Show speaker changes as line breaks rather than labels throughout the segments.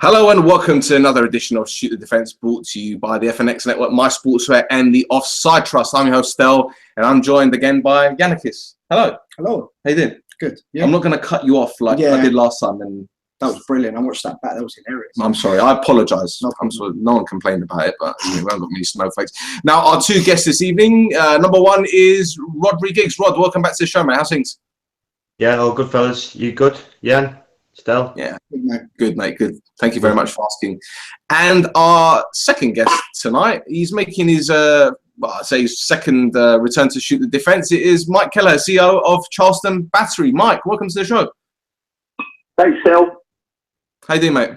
Hello and welcome to another edition of Shoot the Defence, brought to you by the FNX Network, My Sportswear and the Offside Trust. I'm your host, Stel, and I'm joined again by Yannikis. Hello.
Hello.
How you doing?
Good. Yeah.
I'm not going to cut you off like I did last time. And
that was brilliant. I watched that back. That was hilarious.
I'm sorry. I apologise.
No
one complained about it, but we haven't got many snowflakes. Now, our two guests this evening. Number one is Rhodri Giggs. Rod, welcome back to the show, mate. How's things?
Yeah, all good, fellas. You good? Yan? Stel?
Yeah, good, mate. Good. Thank you very much for asking. And our second guest tonight, he's making his, his second return to Shoot the Defence. It is Mike Kelleher, CEO of Charleston Battery. Mike, welcome to the show.
Thanks, Stel.
How you doing, mate?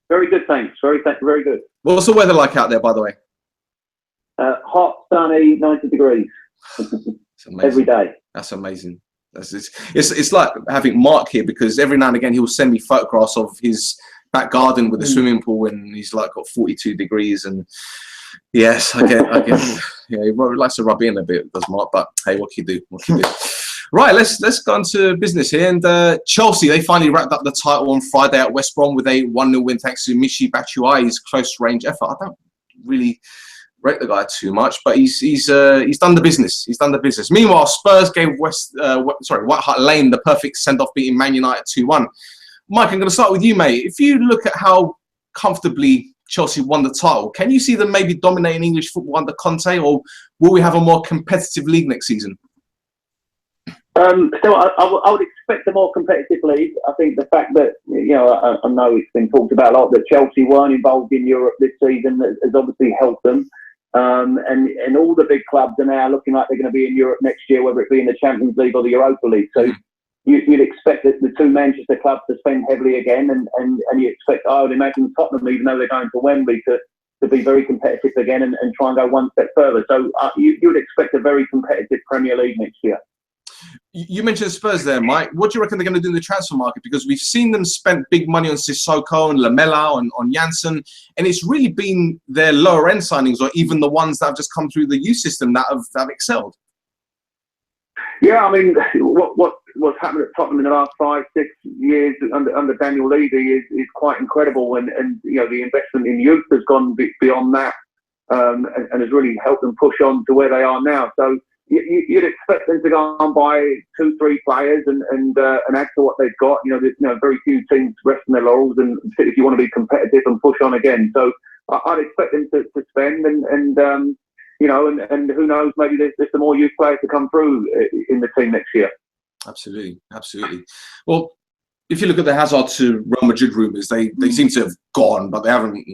Very good, thanks. Very good.
What's the weather like out there, by the way?
Hot, sunny, 90 degrees. Every day.
That's amazing. It's like having Mark here, because every now and again he'll send me photographs of his back garden with a swimming pool, and he's like got 42 degrees. And yes, I get. Yeah, he likes to rub in a bit, does Mark? But hey, what can you do? Right, let's go on to business here. And Chelsea, they finally wrapped up the title on Friday at West Brom with a 1-0 win thanks to Michy Batshuayi's close range effort. I don't really rate the guy too much, but he's done the business. He's done the business. Meanwhile, Spurs gave White Hart Lane the perfect send-off, beating Man United 2-1. Mike, I'm going to start with you, mate. If you look at how comfortably Chelsea won the title, can you see them maybe dominating English football under Conte, or will we have a more competitive league next season?
So I would expect a more competitive league. I think the fact that, I know it's been talked about a lot, that Chelsea weren't involved in Europe this season has obviously helped them. And all the big clubs are now looking like they're going to be in Europe next year, whether it be in the Champions League or the Europa League. So you'd expect that the two Manchester clubs to spend heavily again, and you expect, I would imagine, Tottenham, even though they're going to Wembley, to be very competitive again and try and go one step further. So you would expect a very competitive Premier League next year.
You mentioned Spurs there, Mike. What do you reckon they're going to do in the transfer market? Because we've seen them spend big money on Sissoko and Lamela and on Janssen, and it's really been their lower end signings, or even the ones that have just come through the youth system that have excelled.
Yeah, I mean, what's happened at Tottenham in the last 5-6 years under Daniel Levy is quite incredible, and the investment in youth has gone beyond that, and has really helped them push on to where they are now. So you'd expect them to go and buy 2-3 players and add to what they've got. There's very few teams resting their laurels, and if you want to be competitive and push on again. So I'd expect them to spend and who knows, maybe there's some more youth players to come through in the team next year. Absolutely.
Well, if you look at the Hazard to Real Madrid rumours, they seem to have gone, but they haven't.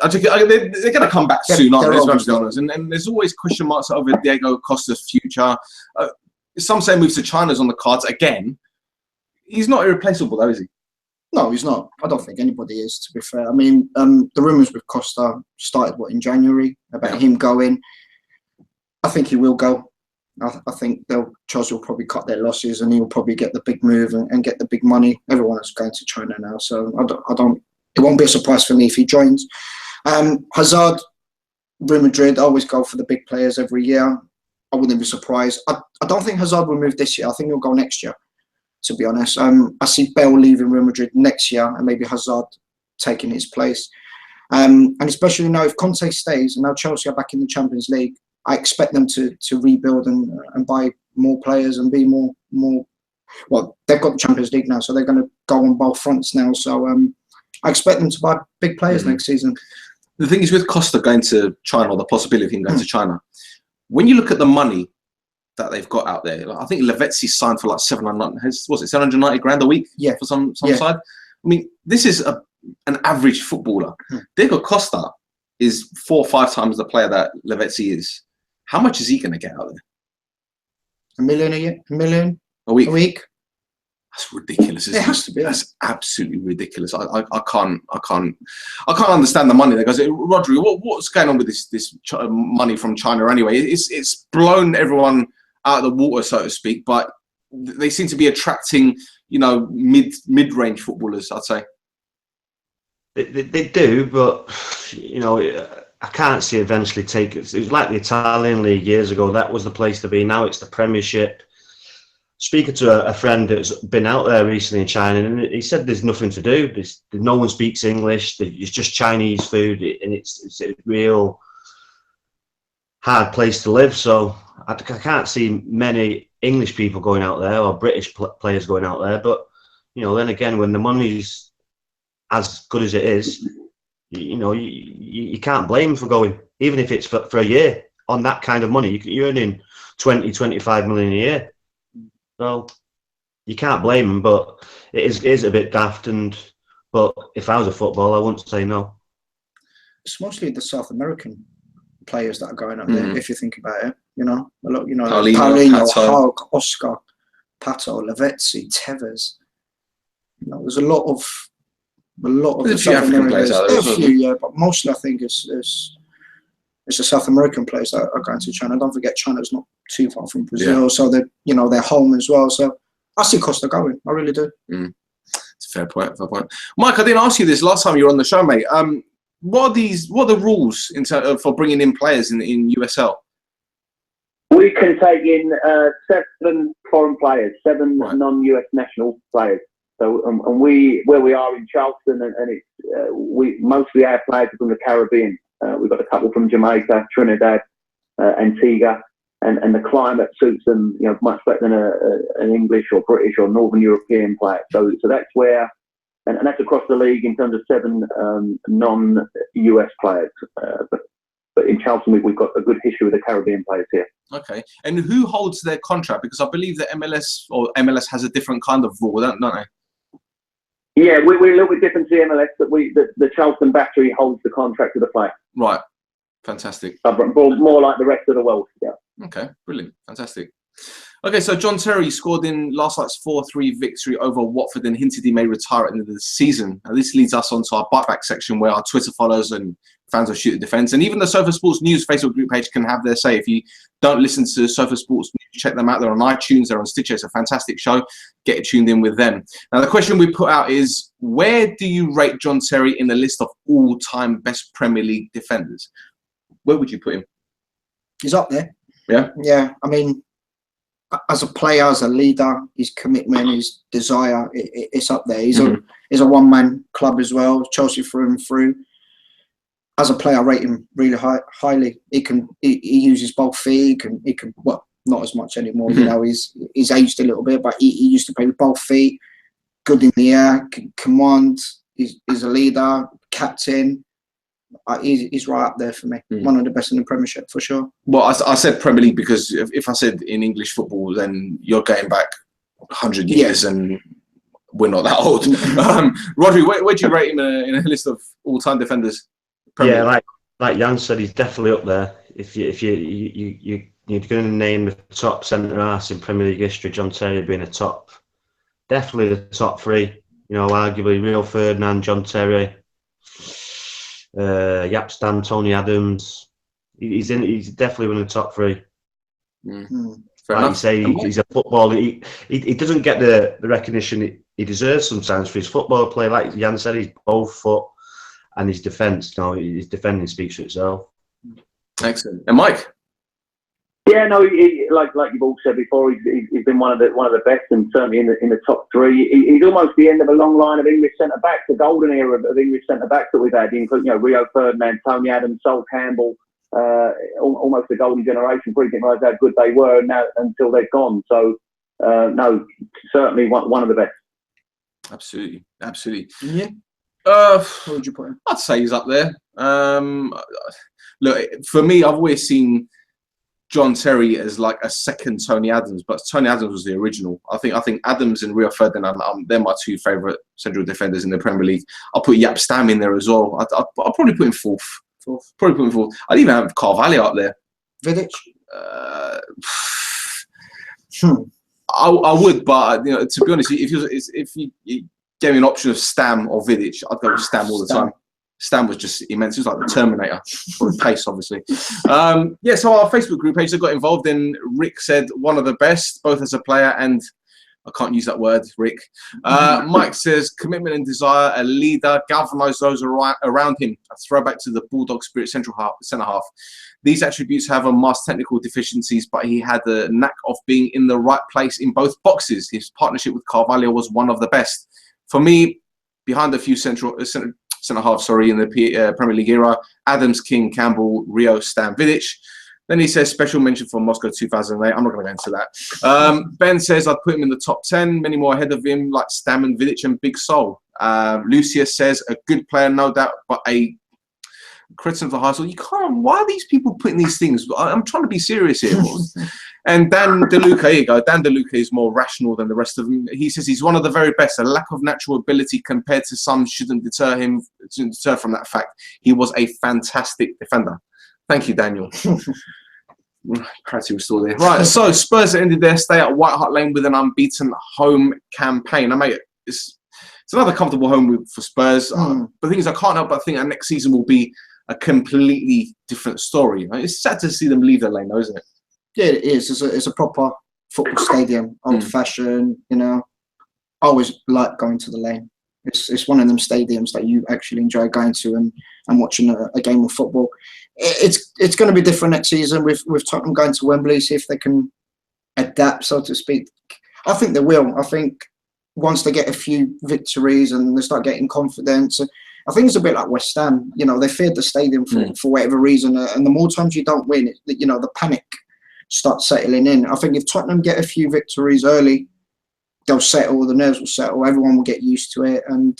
They're going to come back soon, aren't they? And there's always question marks over Diego Costa's future. Some say moves to China's on the cards again. He's not irreplaceable, though, is he?
No, he's not. I don't think anybody is, to be fair. I mean, the rumours with Costa started, in January, him going. I think he will go. I think Chelsea will probably cut their losses, and he'll probably get the big move and get the big money. Everyone is going to China now, so it won't be a surprise for me if he joins. Hazard, Real Madrid always go for the big players every year. I wouldn't be surprised. I don't think Hazard will move this year. I think he'll go next year, to be honest. I see Bale leaving Real Madrid next year, and maybe Hazard taking his place. And especially now, if Conte stays, and now Chelsea are back in the Champions League, I expect them to rebuild and buy more players and be more. Well, they've got the Champions League now, so they're going to go on both fronts now. So I expect them to buy big players next season.
The thing is, with Costa going to China, or the possibility of him going to China, when you look at the money that they've got out there, I think Lavezzi signed for like 790 grand a week for some side. I mean, this is an average footballer. Diego Costa is 4 or 5 times the player that Lavezzi is. How much is he going to get out there?
$1 million a year? $1 million
a week?
That's
ridiculous.
It has to be.
That's absolutely ridiculous. I can't understand the money there. Because Rhodri, what's going on with this money from China anyway? It's blown everyone out of the water, so to speak. But they seem to be attracting, mid-range footballers, I'd say.
They do, but I can't see eventually take it. It was like the Italian league years ago. That was the place to be. Now it's the Premiership. speaking to a friend that's been out there recently in China, and he said there's nothing to do. No one speaks English. It's just Chinese food, and it's a real hard place to live. So I can't see many English people going out there or British players going out there. But then again, when the money's as good as it is, you can't blame them for going, even if it's for a year on that kind of money. You're earning 20-25 million a year. So you can't blame them, but it is a bit daft. But if I was a footballer, I wouldn't say no.
It's mostly the South American players that are going up there. If you think about it, a lot, Paulinho, Hulk, Oscar, Pato, Lavezzi, Tevez. There's a lot of the South American players out there. A few, yeah, but mostly I think it's the South American players that are going to China. Don't forget, China's not too far from Brazil, so they're home as well. So I see Costa going. I really do.
It's a fair point. Mike, I didn't ask you this last time you were on the show, mate. What are the rules for bringing in players in USL?
We can take in 7 foreign players, 7 non-US national players. So, and where we are in Charleston, and it's mostly our players are from the Caribbean. We've got a couple from Jamaica, Trinidad, Antigua, and the climate suits them, much better than an English or British or Northern European player. So that's where, and that's across the league in terms of 7 non-US players. But in Charleston, we've got a good history with the Caribbean players here. Okay,
and who holds their contract? Because I believe that MLS has a different kind of rule, don't they?
Yeah, we're a little bit different to the MLS, but the Charleston Battery holds the contract with the player.
Right, fantastic.
More like the rest of the world. Yeah.
Okay, brilliant, fantastic. Okay, so John Terry scored in last night's 4-3 victory over Watford and hinted he may retire at the end of the season. Now, this leads us on to our bite back section where our Twitter followers and fans of Shoot the Defence, and even the Sofa Sports News Facebook group page can have their say. If you don't listen to Sofa Sports News, check them out. They're on iTunes, they're on Stitcher. It's a fantastic show. Get tuned in with them. Now, the question we put out is, where do you rate John Terry in the list of all-time best Premier League defenders? Where would you put him?
He's up there.
Yeah?
Yeah, I mean, as a player, as a leader, his commitment, his desire, it's up there. He's a one-man club as well, Chelsea through and through. As a player, I rate him really highly. He uses both feet. He can well, not as much anymore. He's aged a little bit, but he used to play with both feet. Good in the air, can command. He's a leader, captain. He's right up there for me. One of the best in the Premiership for sure.
Well, I said Premier League because if I said in English football, then you're going back 100 years, and we're not that old. Rhodri, where do you rate him in a list of all-time defenders?
Yeah, like Jan said, he's definitely up there. If you're going to name the top centre halves in Premier League history, John Terry being definitely the top 3. Arguably Rio Ferdinand, John Terry, Jaap Stam, Tony Adams. He's definitely one of the top 3. Like you say, he's a footballer. He doesn't get the recognition he deserves sometimes for his football play. Like Jan said, he's both foot. And his defence, his defending speaks for itself.
Excellent. And Mike?
Yeah, no, like you've all said before, he's been one of the best, and certainly in the top 3. He's almost the end of a long line of English centre backs, the golden era of English centre backs that we've had, including Rio Ferdinand, Tony Adams, Sol Campbell, almost the golden generation. Probably didn't realise how good they were now until they've gone. So no, certainly one of the best.
Absolutely.
Yeah.
Where
would you put him?
I'd say he's up there. Look, for me, I've always seen John Terry as like a second Tony Adams, but Tony Adams was the original. I think Adams and Rio Ferdinand, they're my 2 favourite central defenders in the Premier League. I'll put Jaap Stam in there as well. I'll probably put him fourth. Probably put him fourth. I'd even have Carvalho up there.
Vidic?
I would, but to be honest, if you gave me an option of Stam or Vidic, I'd go with Stam all the time. Stam was just immense. He was like the Terminator, with pace, obviously. So our Facebook group page that got involved in, Rick said one of the best, both as a player and I can't use that word, Rick. Mike says, commitment and desire, a leader, galvanise those around him. A throwback to the Bulldog spirit centre half. These attributes have unmasked technical deficiencies, but he had the knack of being in the right place in both boxes. His partnership with Carvalho was one of the best. For me, behind a few centre halves, in the Premier League era, Adams, King, Campbell, Rio, Stan, Vidic. Then he says, special mention for Moscow 2008. I'm not going to go into that. Ben says, I'd put him in the top 10. Many more ahead of him, like Stammen, Vidic, and Big Sol. Lucius says, a good player, no doubt, but a critic of the high school. You can't. Why are these people putting these things? I'm trying to be serious here. And Dan DeLuca, here you go. Dan DeLuca is more rational than the rest of them. He says he's one of the very best. A lack of natural ability compared to some shouldn't deter from that fact. He was a fantastic defender. Thank you, Daniel. Perhaps he was still there. Right, so Spurs ended their stay at White Hart Lane with an unbeaten home campaign. I mean, it's another comfortable home for Spurs. But the thing is, I can't help but think that next season will be a completely different story. It's sad to see them leave their lane, though, isn't it?
Yeah, it is. It's a proper football stadium, old-fashioned. You know, I always like going to the lane. It's one of them stadiums that you actually enjoy going to and watching a game of football. It's going to be different next season with Tottenham going to Wembley, see if they can adapt, so to speak. I think they will. I think once they get a few victories and they start getting confidence, I think it's a bit like West Ham. You know, they feared the stadium for whatever reason, and the more times you don't win, the panic starts settling in. I think if Tottenham get a few victories early, they'll settle, the nerves will settle, everyone will get used to it, and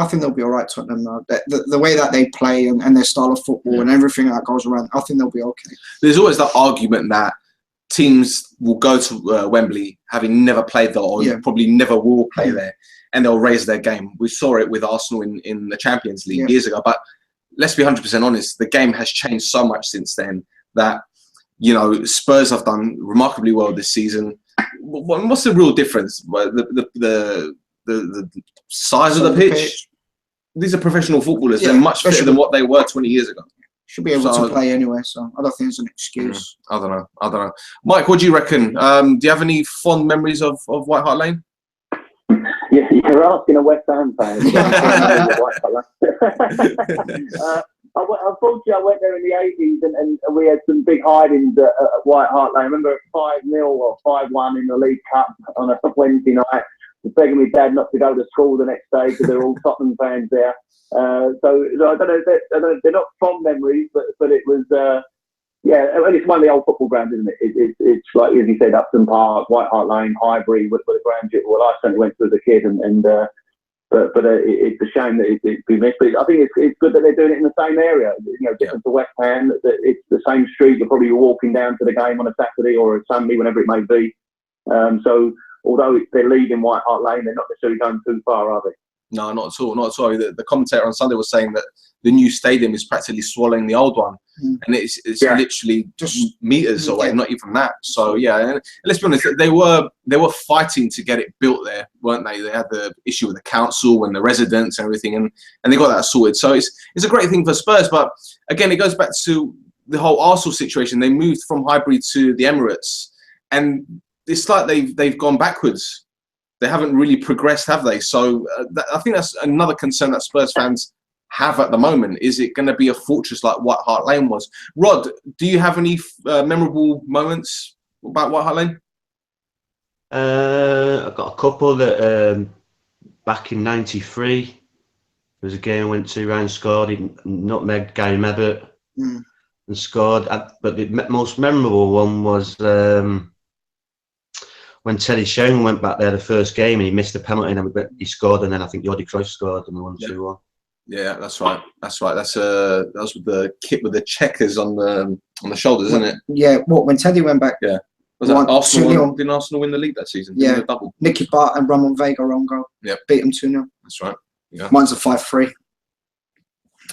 I think they'll be all right, Tottenham. The way that they play and their style of football and everything that goes around, I think they'll be okay.
There's always that argument that teams will go to Wembley having never played there or probably never will play there, and they'll raise their game. We saw it with Arsenal in the Champions League years ago, but let's be 100% honest, the game has changed so much since then that, you know, Spurs have done remarkably well this season. What's the real difference? The size of the pitch. These are professional footballers. They're much fitter than what they were 20 years ago.
Should be able to play anyway, so I don't think it's an excuse.
I don't know. Mike, what do you reckon? Do you have any fond memories of White Hart Lane?
Yeah, you're asking a West Ham fan. Unfortunately, I went there in the 80s and we had some big hidings at White Hart Lane. I remember 5-0 or 5-1 in the League Cup on a Wednesday night. I was begging my dad not to go to school the next day because there were all Tottenham fans there. So I don't know, they're not fond memories, but it was, and it's one of the old football grounds, isn't it? It's like, as you said, Upton Park, White Hart Lane, Highbury, where the ground I certainly went to as a kid, but it's a shame that it's been missed. But I think it's good that they're doing it in the same area. You know, different to West Ham, that it's the same street. You're probably walking down to the game on a Saturday or a Sunday, whenever it may be. So although they're leaving White Hart Lane, they're not necessarily going too far, are they?
No, not at all. Not at all. The commentator on Sunday was saying that the new stadium is practically swallowing the old one, and it's literally just meters away, not even that. So and let's be honest, they were fighting to get it built there, weren't they? They had the issue with the council and the residents and everything, and they got that sorted. So it's a great thing for Spurs, but again, it goes back to the whole Arsenal situation. They moved from Highbury to the Emirates, and it's like they've gone backwards. They haven't really progressed, have they? So I think that's another concern that Spurs fans have at the moment. Is it going to be a fortress like White Hart Lane was? Rod, do you have any memorable moments about White Hart Lane?
I've got a couple that back in '93, there was a game I went to, Ryan scored, he nutmegged Gary Mebbert and scored. But the most memorable one was when Teddy Sheringham went back there the first game and he missed a penalty and then he scored, and then I think Jordi Cruyff scored and we won 2-1.
Yeah, that's right. That was with the kit with the checkers on the shoulders, isn't it?
Yeah. When Teddy went back?
Yeah. Was that Arsenal? Didn't Arsenal win the league that season?
Yeah.
Double.
Nicky Bart and Ramon Vega on goal.
Yeah.
Beat them 2-0.
That's right. Yeah.
Mine's a 5-3.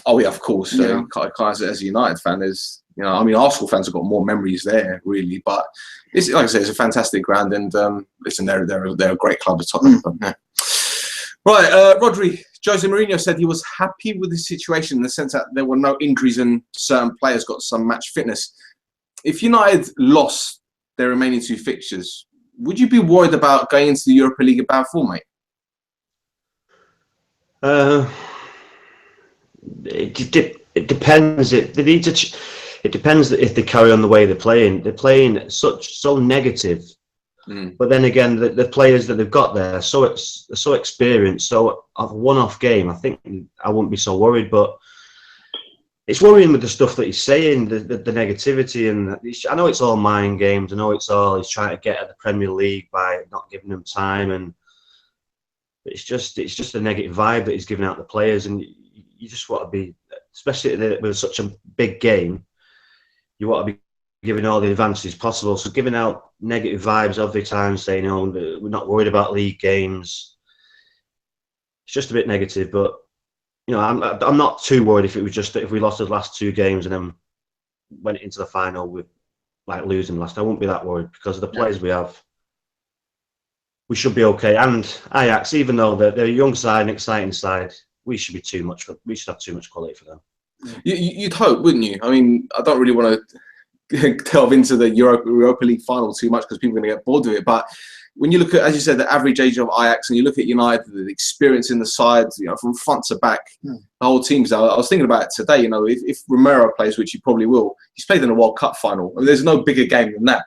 Oh yeah, of course. As a United fan, Arsenal fans have got more memories there, really. But it's, like I say, it's a fantastic ground, and listen, they're a great club at Tottenham. Right, Rhodri. Jose Mourinho said he was happy with the situation in the sense that there were no injuries and certain players got some match fitness. If United lost their remaining 2 fixtures, would you be worried about going into the Europa League in bad form, mate?
It depends. It depends if they carry on the way they're playing. They're playing so negative. But then again, the players that they've got there are so experienced. So of a one-off game, I think I wouldn't be so worried. But it's worrying with the stuff that he's saying, the negativity, and I know it's all mind games. I know he's trying to get at the Premier League by not giving them time, and it's just a negative vibe that he's giving out the players, and you just want to be, especially with such a big game, you want to be giving all the advances possible. So giving out negative vibes every time, saying, "Oh, we're not worried about league games," it's just a bit negative. But I'm not too worried if it was just that if we lost the last 2 games and then went into the final with like losing last. I wouldn't be that worried because of the players we have. We should be okay. And Ajax, even though they're a young side, an exciting side, we should have too much quality for them.
You'd hope, wouldn't you? I mean, I don't really want to delve into the Europa League final too much because people are going to get bored of it. But when you look at, as you said, the average age of Ajax, and you look at United, the experience in the side, from front to back, the whole team's. I was thinking about it today. If Romero plays, which he probably will, he's played in a World Cup final. I mean, there's no bigger game than that.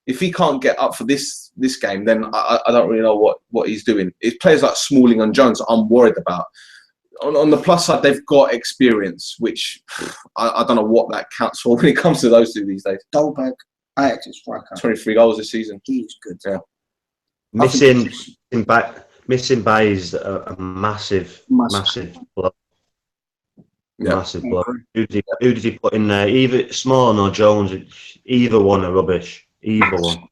If he can't get up for this game, then I don't really know what he's doing. It's players like Smalling and Jones I'm worried about. On the plus side, they've got experience, which I don't know what that counts for when it comes to those two these days.
Dolberg, Ajax is striker.
23 goals this season.
He's good.
Yeah.
Missing by is a massive blow.
Yeah.
Massive blow. Who did he put in there? Either Smalling or Jones. Either one are rubbish. Either one.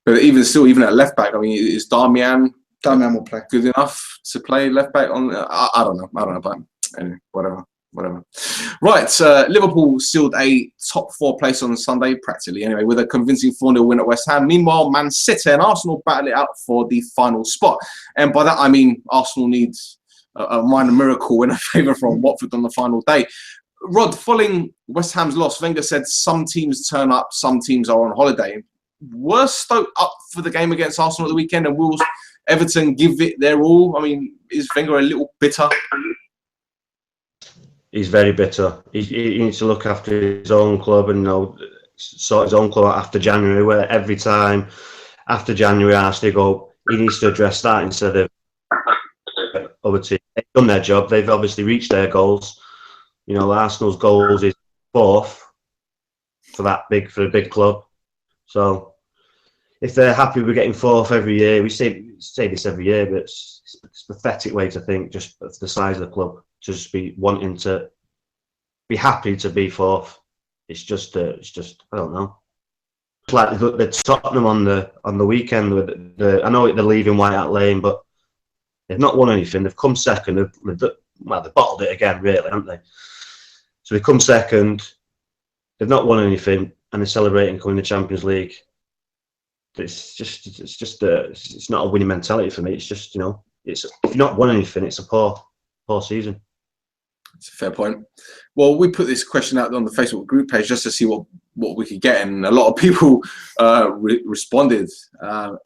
But even at left back, I mean, is Darmian
will play.
Good enough to play left back on? I don't know. But anyway, whatever. Right, Liverpool sealed a top 4 place on Sunday, practically anyway, with a convincing 4-0 win at West Ham. Meanwhile, Man City and Arsenal battle it out for the final spot. And by that, I mean Arsenal needs a minor miracle in a favour from Watford on the final day. Rod, following West Ham's loss, Wenger said some teams turn up, some teams are on holiday. Were Stoke up for the game against Arsenal at the weekend, and will Everton give it their all? I mean, is Wenger a little bitter? He's very bitter. He needs to look after his own club and sort his own club out after January, where every time after January Arsenal go, he needs to address that instead of other teams. They've done their job. They've obviously reached their goals. Arsenal's goals is 4th for a big club. So if they're happy with getting 4th every year, we say this every year, but it's a pathetic way to think. Just the size of the club, to just be wanting to be happy to be 4th. It's just I don't know. It's like the Tottenham on the weekend with I know they're leaving White Hart Lane, but they've not won anything. They've come second. They've bottled it again, really, haven't they? So they come second. They've not won anything, and they're celebrating coming to the Champions League. It's not a winning mentality for me. It's just if you've not won anything, it's a poor season. It's a fair point. Well, we put this question out on the Facebook group page just to see what we could get, and a lot of people responded.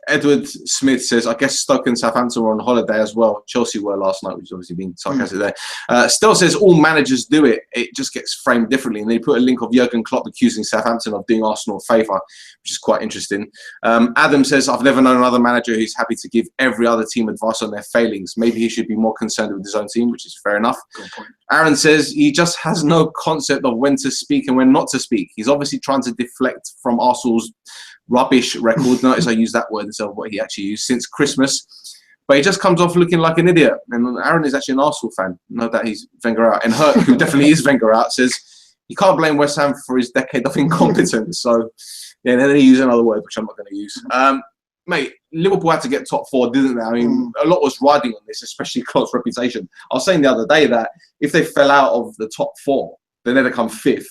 Edward Smith says, I guess Stoke and Southampton were on holiday as well. Chelsea were last night, which is obviously being sarcastic there. Still says all managers do it. It just gets framed differently. And they put a link of Jurgen Klopp accusing Southampton of doing Arsenal a favour, which is quite interesting. Adam says, I've never known another manager who's happy to give every other team advice on their failings. Maybe he should be more concerned with his own team, which is fair enough. Good point. Aaron says, he just has no concept of when to speak and when not to speak. He's obviously trying to deflect from Arsenal's rubbish record. Notice I use that word instead of what he actually used since Christmas. But he just comes off looking like an idiot. And Aaron is actually an Arsenal fan. No doubt he's Wenger out. And Hurt, who definitely is Wenger out, says you can't blame West Ham for his decade of incompetence. So, yeah, then he used another word, which I'm not going to use. Mate, Liverpool had to get top 4, didn't they? I mean, a lot was riding on this, especially Klopp's reputation. I was saying the other day that if they fell out of the top 4, then they'd come 5th.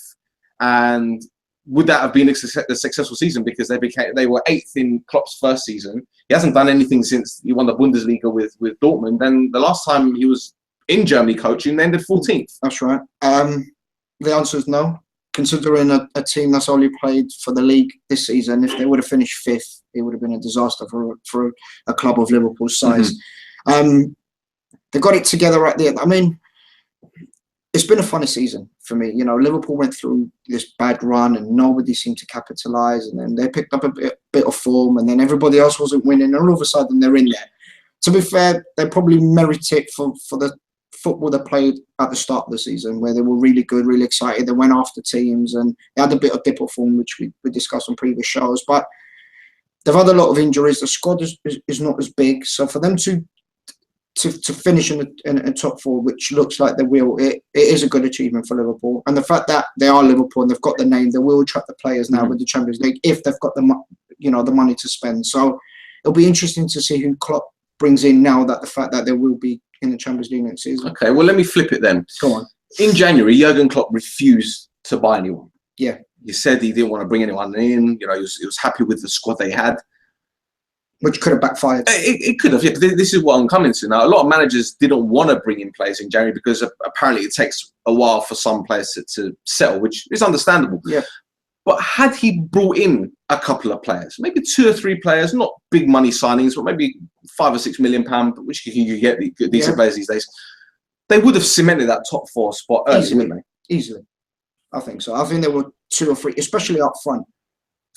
And would that have been a successful season? Because they were 8th in Klopp's first season. He hasn't done anything since he won the Bundesliga with Dortmund. Then the last time he was in Germany coaching, they ended 14th.
That's right. The answer is no. Considering a team that's only played for the league this season, if they would have finished 5th, it would have been a disaster for a club of Liverpool's size. They got it together right there. I mean, it's been a funny season for me. You know, Liverpool went through this bad run and nobody seemed to capitalise, and then they picked up a bit of form, and then everybody else wasn't winning, and all of a sudden they're in there. To be fair, they probably merit it for the football they played at the start of the season, where they were really good, really excited. They went after teams and they had a bit of dip of form, which we discussed on previous shows. But they've had a lot of injuries. The squad is not as big. So for them to finish in a top four, which looks like they will, it is a good achievement for Liverpool. And the fact that they are Liverpool and they've got the name, they will attract the players now with the Champions League if they've got the money to spend. So it'll be interesting to see who Klopp brings in now that the fact that they will be in the Champions League next season.
Okay, well, let me flip it then.
Go on.
In January, Jurgen Klopp refused to buy anyone.
Yeah.
He said he didn't want to bring anyone in. You know, he was happy with the squad they had.
Which could have backfired.
It could have. Yeah, this is what I'm coming to now. A lot of managers didn't want to bring in players in January because apparently it takes a while for some players to settle, which is understandable.
Yeah.
But had he brought in a couple of players, maybe 2 or 3 players, not big money signings, but maybe £5 or £6 million, which you can get decent players these days, they would have cemented that top 4 spot early, wouldn't they?
Easily. I think so. I think there were 2 or 3, especially up front.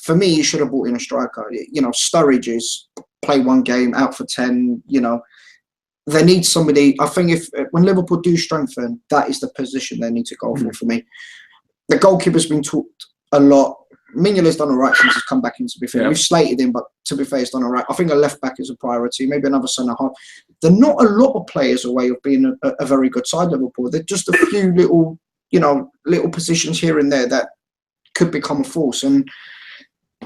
For me, you should have brought in a striker. You know, Sturridge is play 1 game, out for 10, you know. They need somebody. I think when Liverpool do strengthen, that is the position they need to go for me. The goalkeeper's been talked a lot. Mignolet's done all right since he's come back in, to be fair. We've slated him, but to be fair, he's done all right. I think a left-back is a priority, maybe another centre-half. They're not a lot of players away of being a very good side, Liverpool. They're just a few little positions here and there that could become a force. And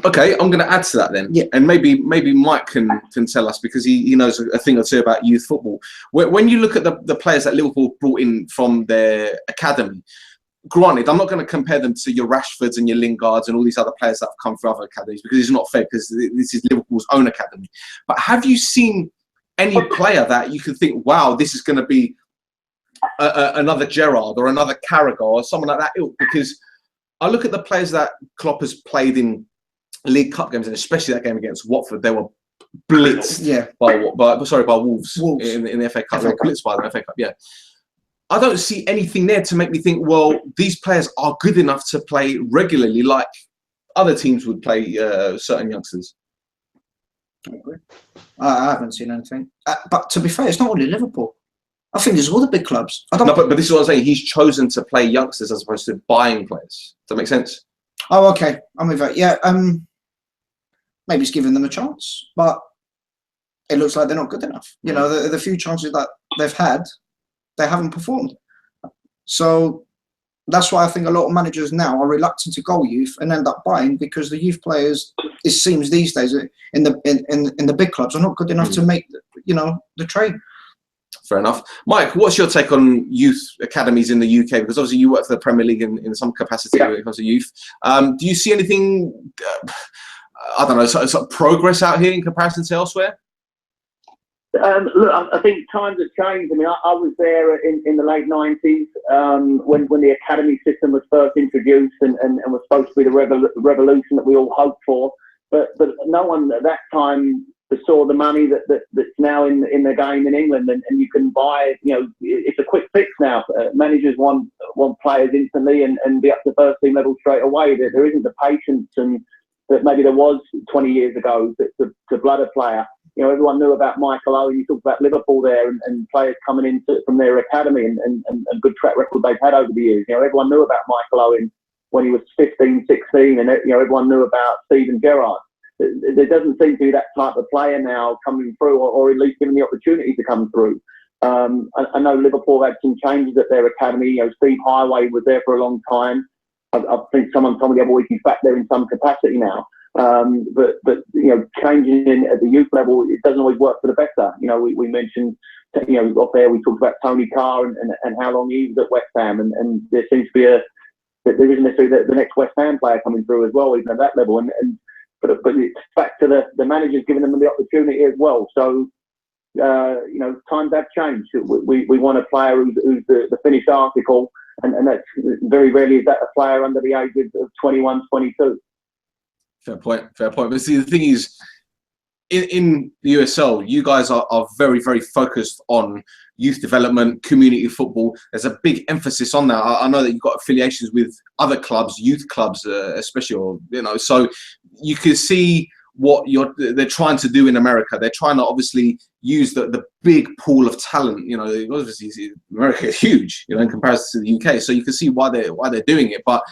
okay, I'm going to add to that then.
Yeah.
And maybe Mike can tell us, because he knows a thing or two about youth football. When you look at the players that Liverpool brought in from their academy, granted, I'm not going to compare them to your Rashfords and your Lingards and all these other players that have come from other academies, because it's not fair, because this is Liverpool's own academy. But have you seen any player that you could think, wow, this is going to be another Gerrard or another Carragher or someone like that ilk? Because I look at the players that Klopp has played in League Cup games, and especially that game against Watford, they were blitzed by Wolves. In the FA Cup. They were blitzed by the FA Cup, I don't see anything there to make me think, well, these players are good enough to play regularly like other teams would play certain youngsters.
I agree. I haven't seen anything. But to be fair, it's not only Liverpool. I think there's all the big clubs.
But this is what I'm saying. He's chosen to play youngsters as opposed to buying players. Does that make sense?
Oh, okay. I'm with that. Yeah. Maybe he's giving them a chance, but it looks like they're not good enough. You know, the few chances that they've had, they haven't performed. So that's why I think a lot of managers now are reluctant to go youth and end up buying, because the youth players, it seems these days in the big clubs, are not good enough to make the trade.
Fair enough. Mike, what's your take on youth academies in the UK? Because obviously you work for the Premier League in some capacity when it comes to youth. Do you see anything, I don't know, sort of progress out here in comparison to elsewhere?
Look, I think times have changed. I mean, I was there in the late 90s when the academy system was first introduced and was supposed to be the revolution that we all hoped for. But no one at that time saw the money that's now in the game in England, and you can buy. You know, it's a quick fix now. Managers want players instantly and be up to first team level straight away. There isn't the patience and that maybe there was 20 years ago to blood a player. You know, everyone knew about Michael Owen. You talked about Liverpool there and players coming in from their academy and a good track record they've had over the years. You know, everyone knew about Michael Owen when he was 15, 16, and everyone knew about Steven Gerrard. There doesn't seem to be that type of player now coming through, or at least given the opportunity to come through. I know Liverpool had some changes at their academy. You know, Steve Highway was there for a long time. I think someone told me the other week he's back there in some capacity now. But you know, changing in at the youth level, it doesn't always work for the better. You know, we mentioned, you know, up there we talked about Tony Carr and how long he was at West Ham, and there seems to be that there isn't necessarily the next West Ham player coming through as well, even at that level. But it's back to the managers giving them the opportunity as well. So you know, times have changed. We want a player who's the finished article, and that's very rarely is that a player under the age of 21, 22.
Fair point. But see, the thing is, in the USL, you guys are very, very focused on youth development, community football. There's a big emphasis on that. I know that you've got affiliations with other clubs, youth clubs, especially, or, you know, so you can see what they're trying to do in America. They're trying to obviously use the big pool of talent. You know, obviously America is huge, you know, in comparison to the UK. So you can see why they're doing it. But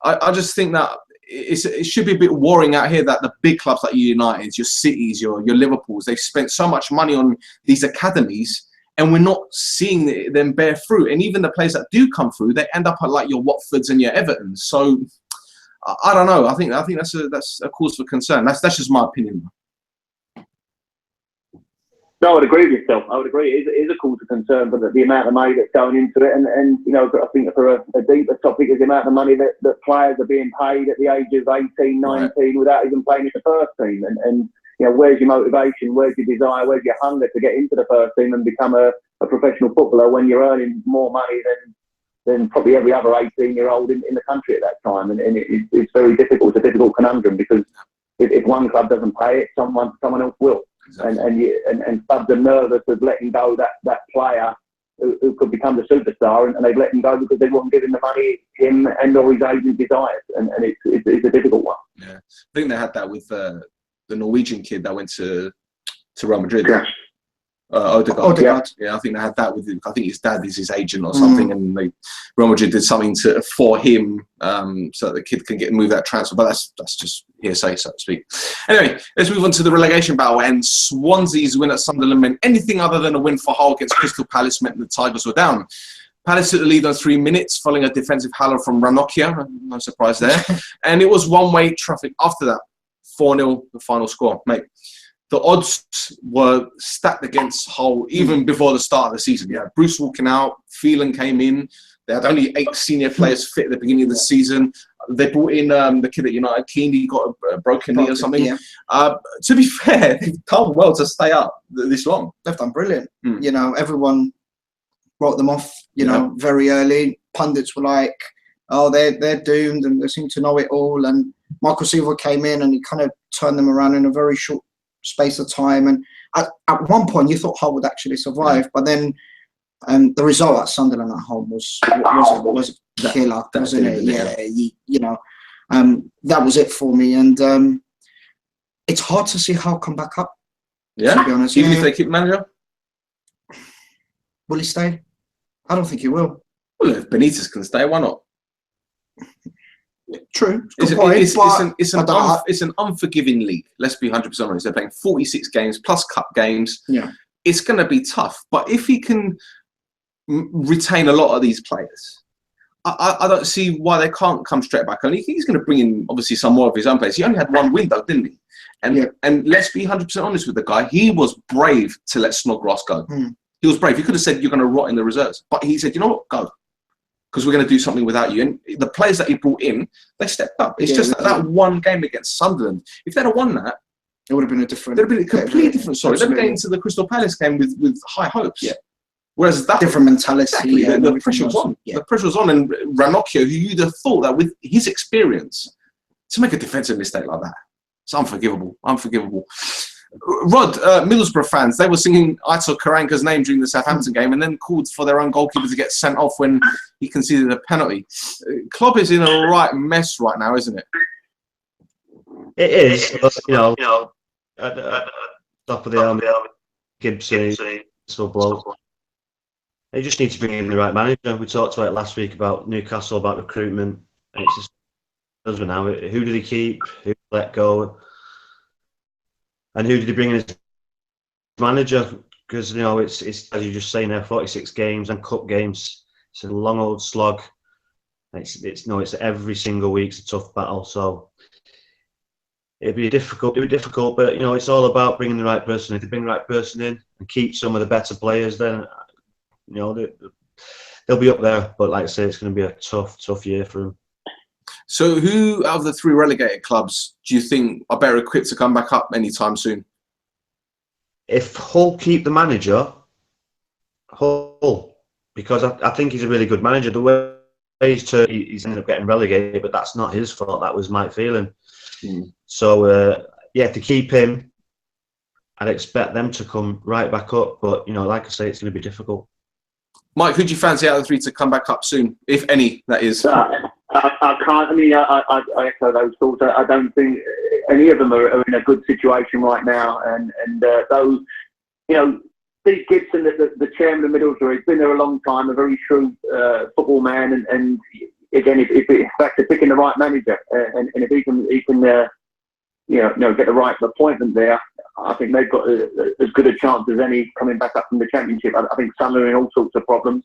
I just think that it should be a bit worrying out here that the big clubs like your Uniteds, your Cities, your Liverpools, they've spent so much money on these academies, and we're not seeing them bear fruit. And even the players that do come through, they end up at like your Watfords and your Evertons. So I don't know. I think that's a cause for concern. That's just my opinion.
No, I would agree with yourself. I would agree. It is a cause of concern, but the amount of money that's going into it, and you know, I think for a deeper topic is the amount of money that players are being paid at the age of 18, 19, right, without even playing in the first team. And you know, where's your motivation? Where's your desire? Where's your hunger to get into the first team and become a professional footballer when you're earning more money than probably every other 18-year-old in the country at that time? And it's very difficult. It's a difficult conundrum, because if one club doesn't pay it, someone else will. Exactly. And clubs are nervous of letting go that player who could become the superstar, and they've let him go because they won't give him the money him and or his agent desires, and it's a difficult one.
Yeah, I think they had that with the Norwegian kid that went to Real Madrid.
Yeah.
Odegaard. Yeah, I think they had that with him. I think his dad is his agent or something, and Real Madrid did something for him, so that the kid can move that transfer. But that's just hearsay, so to speak. Anyway, let's move on to the relegation battle. And Swansea's win at Sunderland meant anything other than a win for Hull against Crystal Palace meant the Tigers were down. Palace took the lead on 3 minutes following a defensive howler from Ranocchia. No surprise there. And it was one-way traffic after that. 4-0, the final score, mate. The odds were stacked against Hull even before the start of the season. Yeah, Bruce walking out, Phelan came in. They had only 8 senior players fit at the beginning of the season. They brought in the kid at United, Keane. He got a broken knee or something. Yeah. To be fair, they've done well to stay up this long.
They've done brilliant. You know, everyone wrote them off, you know, very early. Pundits were like, oh, they're doomed, and they seem to know it all. And Michael Silva came in and he kind of turned them around in a very short space of time. And at one point you thought Hull would actually survive, but then the result at Sunderland at home was killer, wasn't it? Yeah, you know, that was it for me. And it's hard to see Hull come back up.
Yeah, to be honest, even if they keep manager,
will he stay? I don't think he will.
Well, if Benitez can stay, why not?
True.
It's an unforgiving league. Let's be 100% honest. They're playing 46 games plus cup games.
Yeah,
it's going to be tough. But if he can retain a lot of these players, I don't see why they can't come straight back. And he's going to bring in obviously some more of his own players. He only had one window, didn't he? And let's be 100% honest with the guy. He was brave to let Snodgrass go. He was brave. He could have said, "You're going to rot in the reserves," but he said, "You know what? Go." Because we're going to do something without you. And the players that he brought in, they stepped up. It's just that one game against Sunderland. If they'd have won that,
it would have been a different.
It would have been a completely different story. They'd get into the Crystal Palace game with high hopes.
Yeah.
Whereas that
different mentality.
Exactly. The pressure was on. Yeah. The pressure was on, and Ranocchio, who you'd have thought that with his experience, to make a defensive mistake like that, it's unforgivable. Unforgivable. Rod, Middlesbrough fans, they were singing Aitor Karanka's name during the Southampton game and then called for their own goalkeeper to get sent off when he conceded a penalty. Klopp is in a right mess right now, isn't it?
It is. You know, at the top of the army, Gibson, so bloke. They just need to bring in the right manager. We talked about it last week about Newcastle, about recruitment. And it's just doesn't now. Who did he keep? Who let go? And who did he bring in as manager? Because, you know, it's as you just saying there, 46 games and cup games. It's a long old slog. It's every single week's a tough battle. So it'd be difficult, but, you know, it's all about bringing the right person. If they bring the right person in and keep some of the better players, then, you know, they'll be up there. But like I say, it's going to be a tough year for them.
So who out of the 3 relegated clubs do you think are better equipped to come back up anytime soon?
If Hull keep the manager, Hull, because I think he's a really good manager. The way he's ended up getting relegated, but that's not his fault. That was Mike Phelan. So, if they keep him, I'd expect them to come right back up. But, like I say, it's going to be difficult.
Mike, who do you fancy out of the three to come back up soon, if any, that is?
I can't. I mean, I echo those thoughts. I don't think any of them are in a good situation right now. And those, Steve Gibson, the chairman of Middlesbrough, he's been there a long time, a very shrewd football man. And again, if it's back to picking the right manager, and if he can get the right appointment there, I think they've got as good a chance as any coming back up from the Championship. I think some are in all sorts of problems,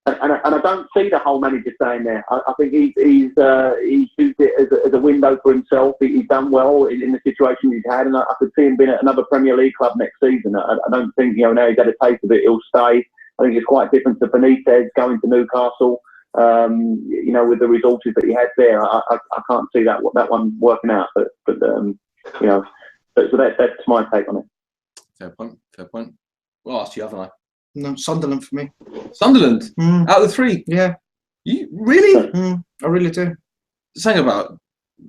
and I don't see the whole manager staying there. I think he's used it as a window for himself. He's done well in the situation he's had, and I could see him being at another Premier League club next season. I don't think now he's had a taste of it, he'll stay. I think it's quite different to Benitez going to Newcastle. With the resources that he had there, I can't see that one working out. But so that's my take on it.
Fair point. Well, asked you, haven't I?
No, Sunderland for me.
Sunderland? Out of the three?
Yeah.
You really?
I really do.
Saying about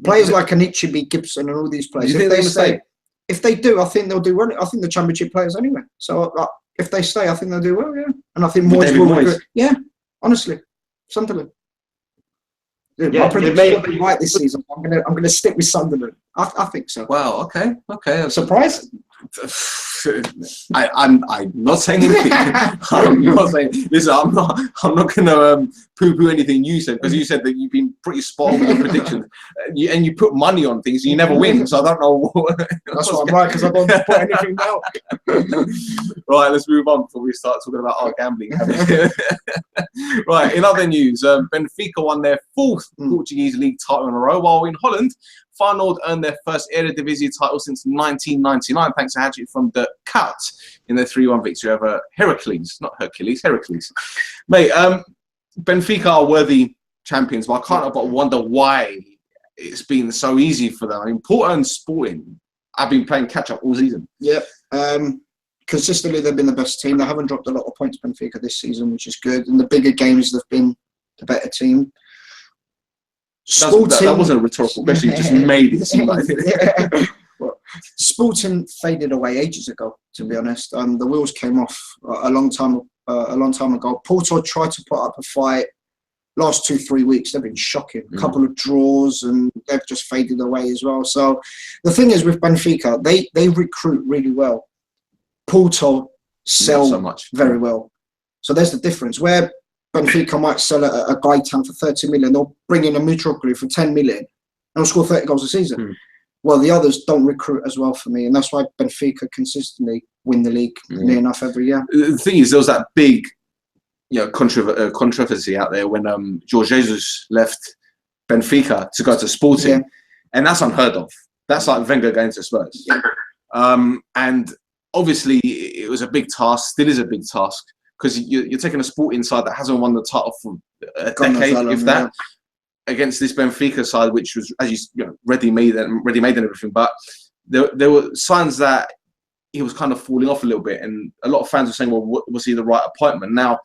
players like Anichebe, Gibson, and all these players. If they do, I think they'll do well. I think the Championship players anyway. So if they stay, I think they'll do well. Yeah, and I think Moyes will. Yeah, honestly, Sunderland. My prediction will be right this season. I'm gonna stick with Sunderland. I think so.
Wow. Okay.
Surprise?
I'm not saying anything. I'm not saying. Listen, I'm not gonna poo-poo anything you said, because you said that you've been pretty spot on with your predictions, and you put money on things, and you never win. So I don't know.
That's what I'm right, because I don't put anything down.
Right, let's move on before we start talking about our gambling habits. Right, in other news, Benfica won their fourth Portuguese league title in a row, while in Holland, Feyenoord earned their first Eredivisie title since 1999, thanks to a hat-trick from De Kout in their 3-1 victory over Heracles. Mate, Benfica are worthy champions, but I can't help but wonder why it's been so easy for them. I mean, Porto and Sporting have been playing catch-up all season.
Yep. Consistently, they've been the best team. They haven't dropped a lot of points, Benfica, this season, which is good. In the bigger games, they've been the better team.
That wasn't a rhetorical question. You just made it seem like it.
Well, Sporting faded away ages ago, to be honest. The wheels came off a long time ago. Porto tried to put up a fight. Last 2-3 weeks, they've been shocking. A couple of draws, and they've just faded away as well. So the thing is with Benfica, they recruit really well. Porto sell
so much.
Very well. So there's the difference. Where Benfica might sell a Gaetan for 30 million, they'll bring in a Mitroglou for 10 million, and they'll score 30 goals a season. Well, the others don't recruit as well for me, and that's why Benfica consistently win the league near enough every year.
The thing is, there was that big controversy out there when Jorge Jesus left Benfica to go to Sporting, and that's unheard of. That's like Wenger going to Spurs. And obviously, it was a big task, still is a big task, because you're taking a Sporting side that hasn't won the title for a decade, if that, against this Benfica side, which was, as ready-made and everything. But there were signs that he was kind of falling off a little bit, and a lot of fans were saying, well, was he the right appointment? Now,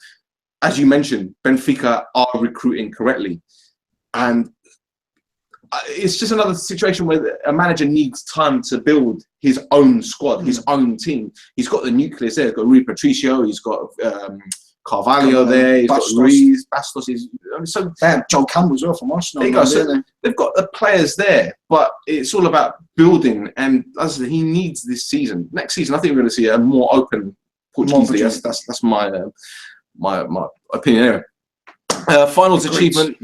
as you mentioned, Benfica are recruiting correctly, and it's just another situation where a manager needs time to build his own squad, his own team. He's got the nucleus there. He's got Rui Patricio. He's got Carvalho there. He's got Ruiz, Bastos. So
Joel Campbell's well from Arsenal.
There you go. So they've got the players there, but it's all about building. And as I said, he needs this season. Next season, I think we're going to see a more open Portuguese league. That's my opinion. Anyway, Feyenoord's achievement.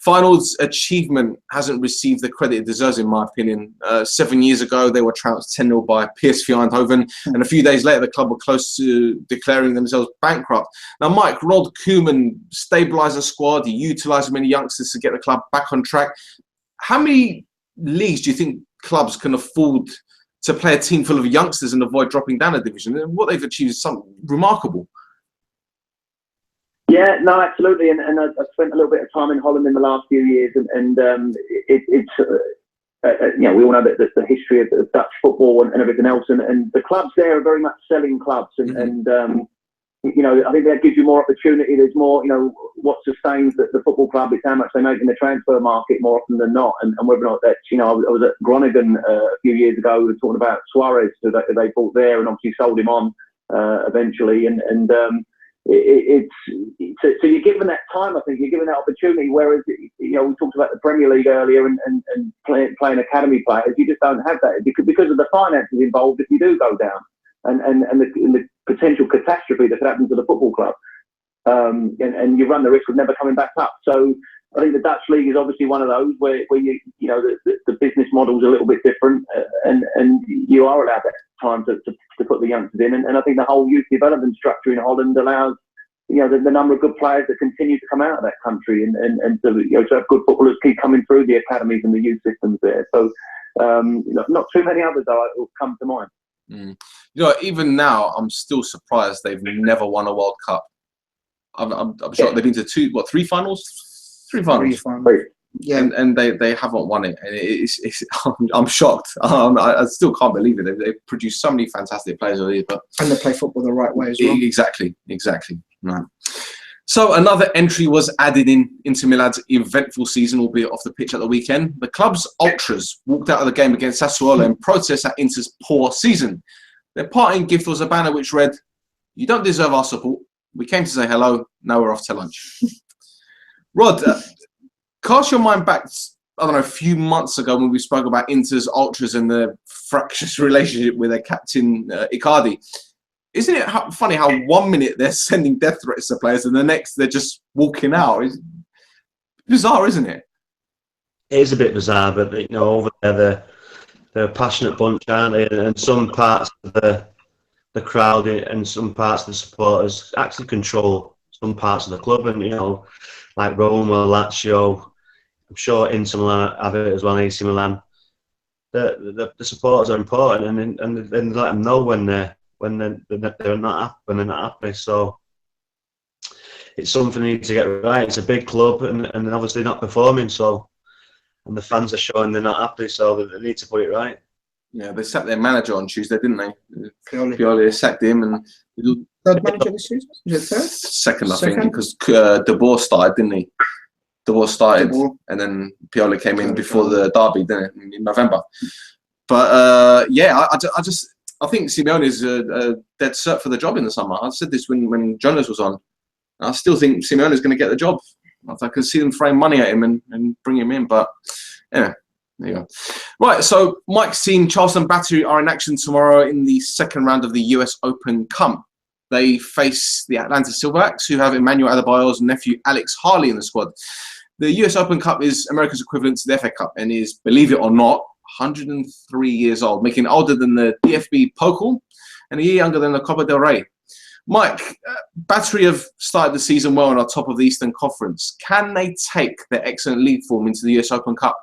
Feyenoord's achievement hasn't received the credit it deserves, in my opinion. 7 years ago, they were trounced 10-0 by PSV Eindhoven, and a few days later, the club were close to declaring themselves bankrupt. Now, Mike, Rod Koeman stabilised the squad. He utilised many youngsters to get the club back on track. How many leagues do you think clubs can afford to play a team full of youngsters and avoid dropping down a division? And what they've achieved is something remarkable.
Yeah, no, absolutely, and I've spent a little bit of time in Holland in the last few years, and it's we all know that the history of Dutch football and everything else, and the clubs there are very much selling clubs, and you know, I think that gives you more opportunity. There's more, you know, what sustains the football club is how much they make in the transfer market more often than not, and whether or not that's, you know, I was at Groningen a few years ago. We were talking about Suarez, who they bought there, and obviously sold him on eventually, so you're given that time. I think you're given that opportunity. Whereas, you know, we talked about the Premier League earlier and playing academy players. You just don't have that because of the finances involved if you do go down, and the potential catastrophe that could happen to the football club, and you run the risk of never coming back up. So I think the Dutch league is obviously one of those where you know the business model is a little bit different, and you are allowed that time to put the youngsters in, and I think the whole youth development structure in Holland allows, you know, the number of good players that continue to come out of that country, and to, you know, to have good footballers keep coming through the academies and the youth systems there. So you know, not too many others will come to mind.
You know, even now, I'm still surprised they've never won a World Cup. I'm sure they've been to three finals. Yeah, and they haven't won it, and I'm shocked. I still can't believe it. They've produced so many fantastic players already, and
they play football the right way as well.
Exactly. Right. So another entry was added into Milan's eventful season, albeit off the pitch at the weekend. The club's ultras walked out of the game against Sassuolo in protest at Inter's poor season. Their parting gift was a banner which read, "You don't deserve our support. We came to say hello. Now we're off to lunch." Rod, cast your mind back, I don't know, a few months ago when we spoke about Inter's ultras and the fractious relationship with their captain, Icardi. Isn't it funny how 1 minute they're sending death threats to players and the next they're just walking out? It's bizarre, isn't it?
It is a bit bizarre, but, you know, over there they're a passionate bunch, aren't they? And some parts of the crowd and some parts of the supporters actually control some parts of the club, and, you know, like Roma, Lazio, I'm sure Inter Milan have it as well, AC Milan. The supporters are important, and they let them know when they're not happy. So it's something they need to get right. It's a big club, and they're obviously not performing. So, and the fans are showing they're not happy. So they need to put it right. Yeah,
they sacked their manager on Tuesday, didn't they? Pioli sacked him, and
third manager this season? Is it third?
Second, I think, because De Boer started, didn't he? De Boer started, and then Pioli came in before the derby, didn't it, in November. But yeah, I think Simeone is a dead cert for the job in the summer. I said this when Jonas was on. I still think Simeone is going to get the job. I could see them throwing money at him and bring him in, but yeah. There you go. Right, so Mike's team, Charleston Battery, are in action tomorrow in the second round of the US Open Cup. They face the Atlanta Silverbacks, who have Emmanuel Adebayo's nephew Alex Harley in the squad. The US Open Cup is America's equivalent to the FA Cup and is, believe it or not, 103 years old, making it older than the DFB Pokal and a year younger than the Copa del Rey. Mike, Battery have started the season well and are top of the Eastern Conference. Can they take their excellent league form into the US Open Cup?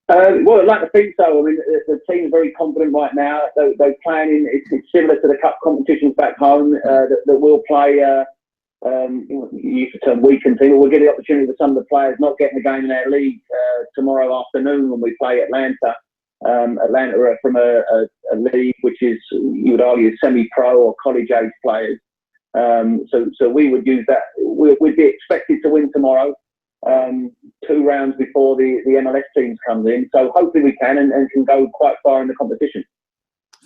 Well, I'd like to think so. I mean, the team's very confident right now. They're playing it's similar to the cup competitions back home that we'll play. You use the term weekend thing. We'll get the opportunity for some of the players not getting a game in our league tomorrow afternoon when we play Atlanta. Atlanta are from a league which is, you would argue, semi-pro or college-age players. So we would use that. We'd be expected to win tomorrow. 2 rounds before the MLS teams comes in, so hopefully we can and can go quite far in the competition.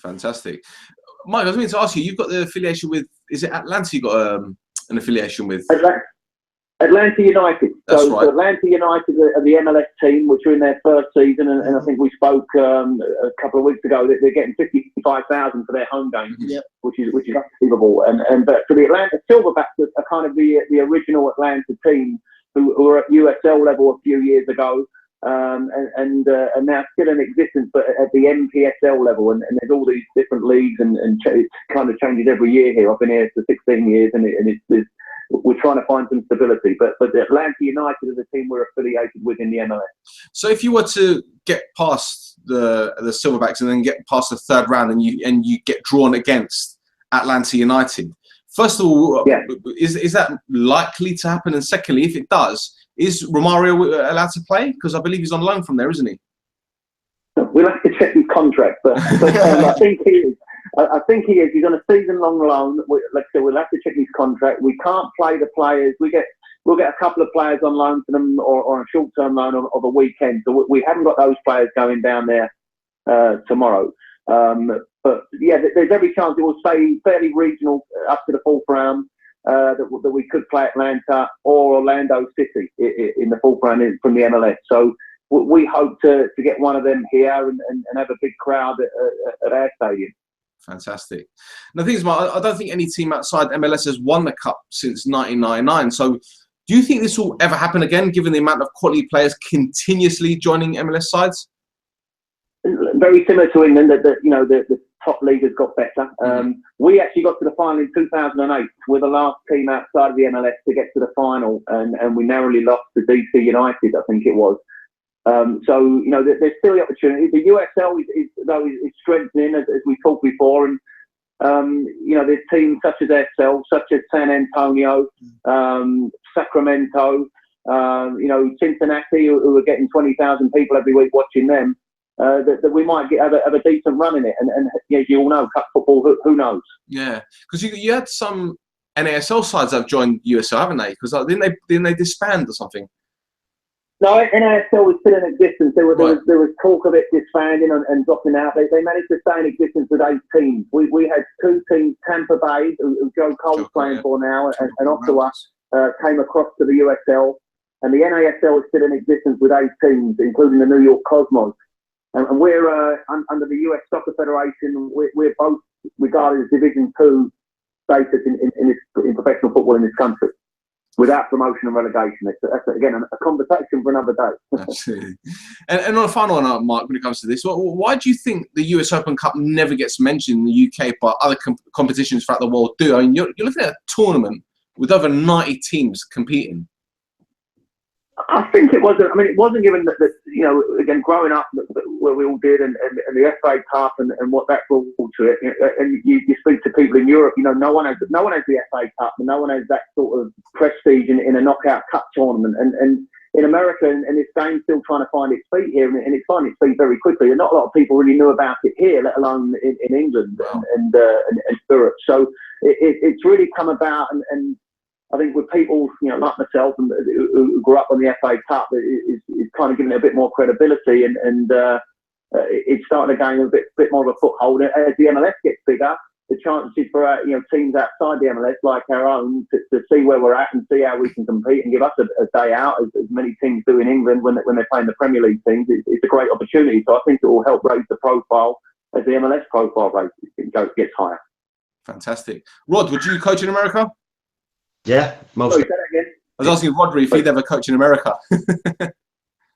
Fantastic, Mike. I was going to ask you. You've got the affiliation with? Is it Atlanta? You got an affiliation with?
Atlanta United.
That's right.
So Atlanta United are the MLS team, which are in their first season, and I think we spoke a couple of weeks ago that they're getting 55,000 for their home games, which is unbelievable. And but for the Atlanta Silverbacks are kind of the original Atlanta team. Who were at USL level a few years ago, and now still in existence, but at the NPSL level. And there's all these different leagues, and it kind of changes every year here. I've been here for 16 years, and we're trying to find some stability. But the Atlanta United is the team we're affiliated with in the MLS.
So if you were to get past the Silverbacks and then get past the third round, and you get drawn against Atlanta United. First of all, is that likely to happen? And secondly, if it does, is Romario allowed to play? Because I believe he's on loan from there, isn't he?
We'll have to check his contract, but I think he is. I think he is. He's on a season-long loan. Like I said, we'll have to check his contract. We can't play the players. We'll get a couple of players on loan to them or on a short-term loan of a weekend. So we haven't got those players going down there tomorrow. But yeah, there's every chance it will stay fairly regional up to the fourth round. That we could play Atlanta or Orlando City in the fourth round from the MLS. So we hope to get one of them here and have a big crowd at our stadium.
Fantastic. Now, the thing is, Mark, I don't think any team outside MLS has won the Cup since 1999. So do you think this will ever happen again, given the amount of quality players continuously joining MLS sides?
Very similar to England, the top league has got better. We actually got to the final in 2008. We're the last team outside of the MLS to get to the final, and we narrowly lost to DC United, I think it was. So there's still the opportunity. The USL is strengthening, as we talked before, and there's teams such as XL, such as San Antonio, Sacramento, Cincinnati, who are getting 20,000 people every week watching them. That we might have a decent run in it, and as you all know, cup football, who knows? Yeah, because you had some NASL sides that have joined USL, haven't they? Because didn't they disband or something? No, NASL was still in existence. There was talk of it disbanding and dropping out. They managed to stay in existence with 8 teams. We had 2 teams, Tampa Bay, who Joe Cole's playing for now, and Ottawa came across to the USL, and the NASL is still in existence with 8 teams, including the New York Cosmos. And we're under the US Soccer Federation. We're both regarded as Division 2 status in professional football in this country, without promotion and relegation. That's again a conversation for another day.
Absolutely. And on a final note, Mark, when it comes to this, why do you think the US Open Cup never gets mentioned in the UK, but other competitions throughout the world do? I mean, you're looking at a tournament with over 90 teams competing.
I think it wasn't. I mean, it wasn't given that again, growing up where we all did, and the FA Cup and what that brought to it. And you speak to people in Europe. No one has the FA Cup, and no one has that sort of prestige in a knockout cup tournament. And in America, and this game's still trying to find its feet here, and it's finding its feet very quickly. And not a lot of people really knew about it here, let alone in England and Europe. So it's really come about, and I think with people, like myself, and who grew up on the FA Cup, is kind of giving it a bit more credibility, and it's starting to gain a bit more of a foothold. As the MLS gets bigger, the chances for teams outside the MLS, like our own, to see where we're at and see how we can compete and give us a day out, as many teams do in England when they're playing the Premier League teams, it's a great opportunity. So I think it will help raise the profile as the MLS profile gets higher.
Fantastic. Rod, would you coach in America?
Yeah, most.
Sorry, say that again.
I was asking Rhodri if he'd ever coach in America.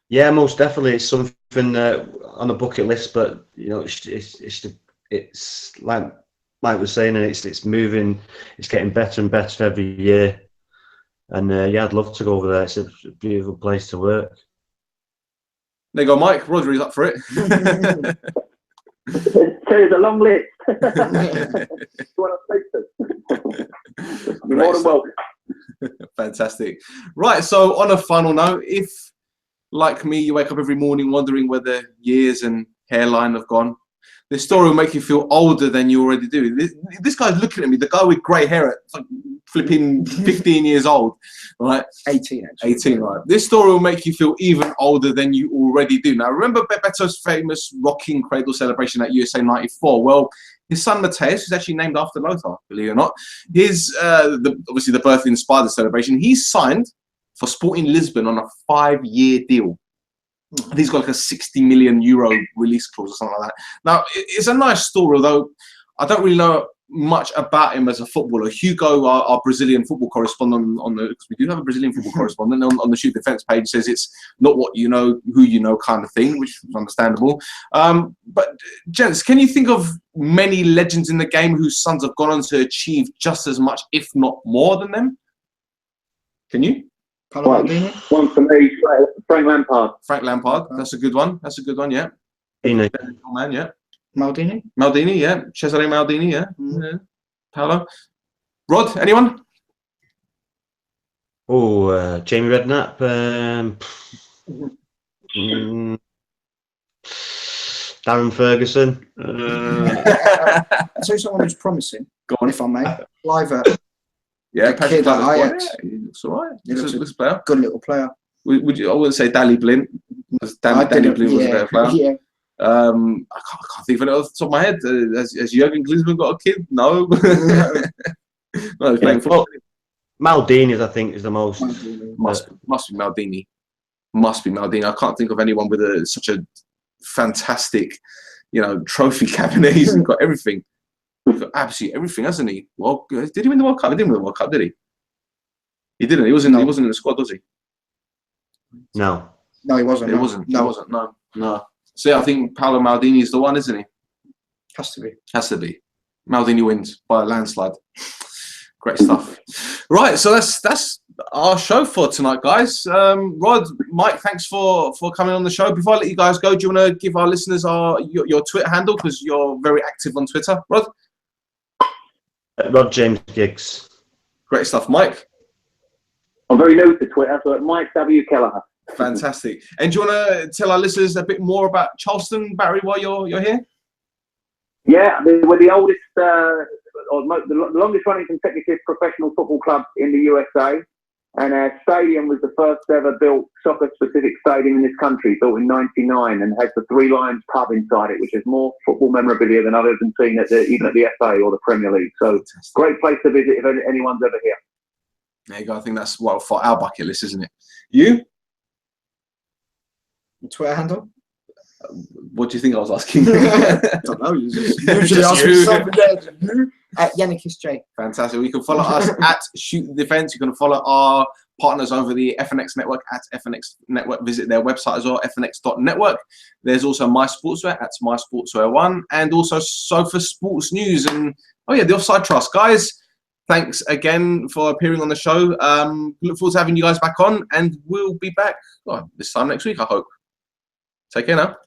Yeah, most definitely. It's something on the bucket list, but it's like we're saying, and it's moving. It's getting better and better every year. And I'd love to go over there. It's a beautiful place to work.
There you go, Mike. Rhodri's up for it.
There's a long list. You want to speak to? You're more than welcome.
Fantastic. Right, so on a final note, if, like me, you wake up every morning wondering where the years and hairline have gone, this story will make you feel older than you already do. This guy's looking at me, the guy with grey hair at like flipping 15 years old, right?
18, actually.
18, right. This story will make you feel even older than you already do. Now, remember Bebeto's famous rocking cradle celebration at USA 94? Well, his son Mateus, who's actually named after Lothar, believe it or not, obviously the birth inspired the celebration. He's signed for Sporting Lisbon on a 5-year deal. I think he's got like a €60 million release clause or something like that. Now, it's a nice story, although I don't really know much about him as a footballer. Hugo, our Brazilian football correspondent, because we do have a Brazilian football correspondent on the Shoot Defence page, says it's not what you know, who you know kind of thing, which is understandable. But, gents, can you think of many legends in the game whose sons have gone on to achieve just as much, if not more than them? Can you?
One for me, Frank Lampard.
Frank Lampard, that's a good one. That's a good one, yeah.
Man,
yeah.
Maldini,
yeah. Cesare Maldini, yeah. Yeah. Paolo. Rod, anyone?
Oh, Jamie Redknapp. Darren Ferguson.
I'll tell you someone who's promising,
Go on.
if I may. Clive,
Yeah,
the
Patrick
kid at
Kluivert's
Ajax.
boy, yeah, he looks all right.
He looks
Looks a player.
good little player.
Would you? I wouldn't say Dally Blint, because
I
Danny
didn't-
Blint was a
yeah,
better player.
yeah.
I can't think of it off the top of my head. Has Jurgen Klinsmann got a kid? No. No, he's playing football.
Maldini's, I think, is the most.
Must be Maldini. Must be Maldini. I can't think of anyone with such a fantastic, trophy cabinet. He's got everything. He's got absolutely everything, hasn't he? Well, did he win the World Cup? He didn't win the World Cup, did he? He didn't. He wasn't.
No.
He wasn't in the squad, was he?
No.
No, he wasn't.
It
no.
wasn't.
No,
It wasn't. No. So yeah, I think Paolo Maldini is the one, isn't he?
has to be.
Has to be. Maldini wins by a landslide. Great stuff. Right, so that's our show for tonight, guys. Rod, Mike, thanks for coming on the show. Before I let you guys go, do you want to give our listeners your Twitter handle, because you're very active on Twitter, Rod?
Rod James Giggs.
Great stuff, Mike.
I'm very new to Twitter, so Mike W. Kelleher.
Fantastic. And do you want to tell our listeners a bit more about Charleston, Barry, while you're here?
Yeah, we're the oldest, the longest running consecutive professional football club in the USA. And our stadium was the first ever built soccer-specific stadium in this country, built in '99, and has the Three Lions pub inside it, which has more football memorabilia than I've ever seen even at the FA or the Premier League. So, great place to visit if anyone's ever here.
There you go. I think that's for our bucket list, isn't it? You?
Your Twitter handle?
What do you think I was asking?
I don't know. You usually
Just
ask me
you.
something. You at Yannickis J.
Fantastic. You can follow us at Shoot the Defence. You can follow our partners over the FNX Network at FNX Network. Visit their website as well, fnx.network. There's also My Sportswear at My Sportswear 1, and also Sofa Sports News. And the Offside Trust. Guys, thanks again for appearing on the show. Look forward to having you guys back on, and we'll be back this time next week, I hope. Take care now.